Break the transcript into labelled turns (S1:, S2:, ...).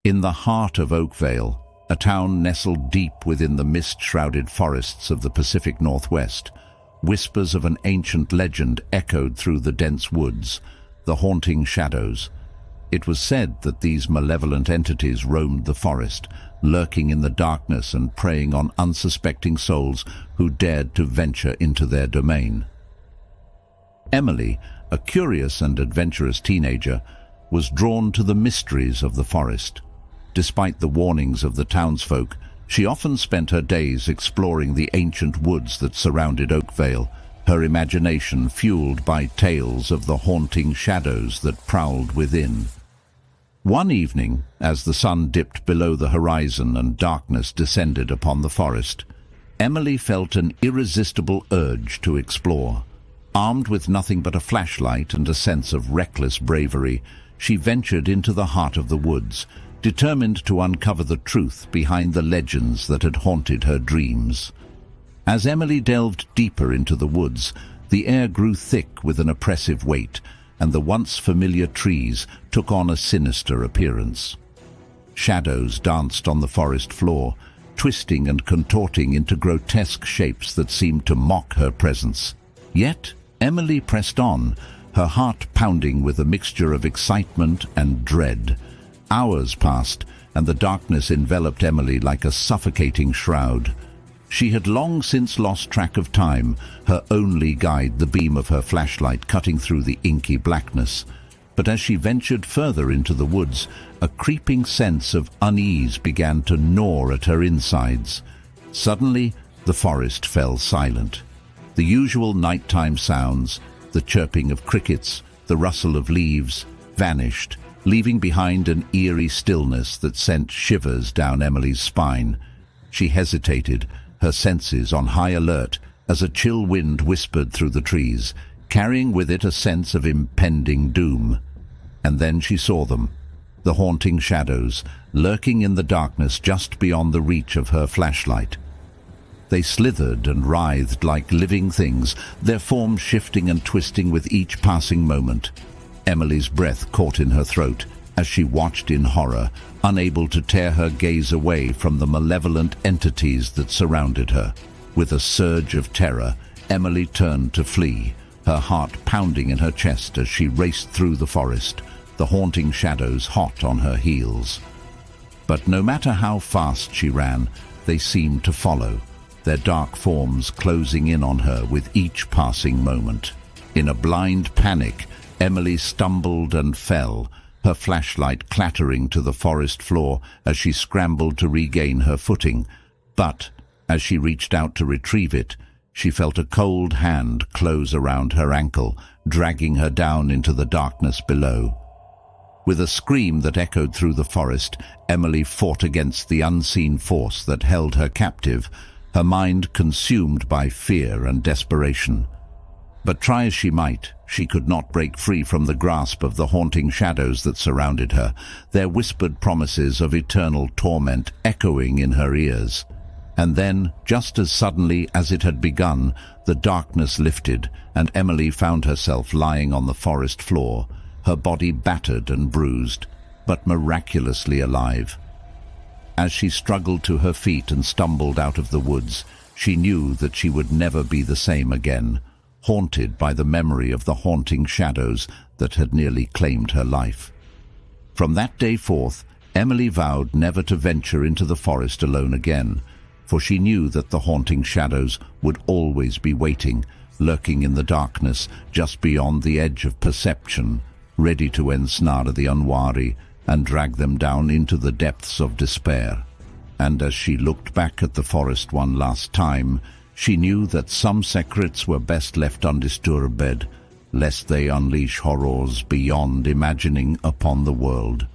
S1: In the heart of Oakvale, a town nestled deep within the mist-shrouded forests of the Pacific Northwest, whispers of an ancient legend echoed through the dense woods, the haunting shadows. It was said that these malevolent entities roamed the forest, lurking in the darkness and preying on unsuspecting souls who dared to venture into their domain. Emily, a curious and adventurous teenager, was drawn to the mysteries of the forest. Despite the warnings of the townsfolk, she often spent her days exploring the ancient woods that surrounded Oakvale, her imagination fueled by tales of the haunting shadows that prowled within. One evening, as the sun dipped below the horizon and darkness descended upon the forest, Emily felt an irresistible urge to explore. Armed with nothing but a flashlight and a sense of reckless bravery, she ventured into the heart of the woods, determined to uncover the truth behind the legends that had haunted her dreams. As Emily delved deeper into the woods, the air grew thick with an oppressive weight, and the once familiar trees took on a sinister appearance. Shadows danced on the forest floor, twisting and contorting into grotesque shapes that seemed to mock her presence. Yet Emily pressed on, her heart pounding with a mixture of excitement and dread. Hours passed, and the darkness enveloped Emily like a suffocating shroud. She had long since lost track of time, her only guide the beam of her flashlight cutting through the inky blackness. But as she ventured further into the woods, a creeping sense of unease began to gnaw at her insides. Suddenly, the forest fell silent. The usual nighttime sounds, the chirping of crickets, the rustle of leaves, vanished, leaving behind an eerie stillness that sent shivers down Emily's spine. She hesitated, her senses on high alert, as a chill wind whispered through the trees, carrying with it a sense of impending doom. And then she saw them, the haunting shadows, lurking in the darkness just beyond the reach of her flashlight. They slithered and writhed like living things, their forms shifting and twisting with each passing moment. Emily's breath caught in her throat as she watched in horror, unable to tear her gaze away from the malevolent entities that surrounded her. With a surge of terror, Emily turned to flee, her heart pounding in her chest as she raced through the forest, the haunting shadows hot on her heels. But no matter how fast she ran, they seemed to follow, their dark forms closing in on her with each passing moment. In a blind panic, Emily stumbled and fell, her flashlight clattering to the forest floor as she scrambled to regain her footing. But, as she reached out to retrieve it, she felt a cold hand close around her ankle, dragging her down into the darkness below. With a scream that echoed through the forest, Emily fought against the unseen force that held her captive, her mind consumed by fear and desperation. But try as she might, she could not break free from the grasp of the haunting shadows that surrounded her, their whispered promises of eternal torment echoing in her ears. And then, just as suddenly as it had begun, the darkness lifted, and Emily found herself lying on the forest floor, her body battered and bruised, but miraculously alive. As she struggled to her feet and stumbled out of the woods, she knew that she would never be the same again, haunted by the memory of the haunting shadows that had nearly claimed her life. From that day forth, Emily vowed never to venture into the forest alone again, for she knew that the haunting shadows would always be waiting, lurking in the darkness just beyond the edge of perception, ready to ensnare the unwary and drag them down into the depths of despair. And as she looked back at the forest one last time, she knew that some secrets were best left undisturbed, lest they unleash horrors beyond imagining upon the world.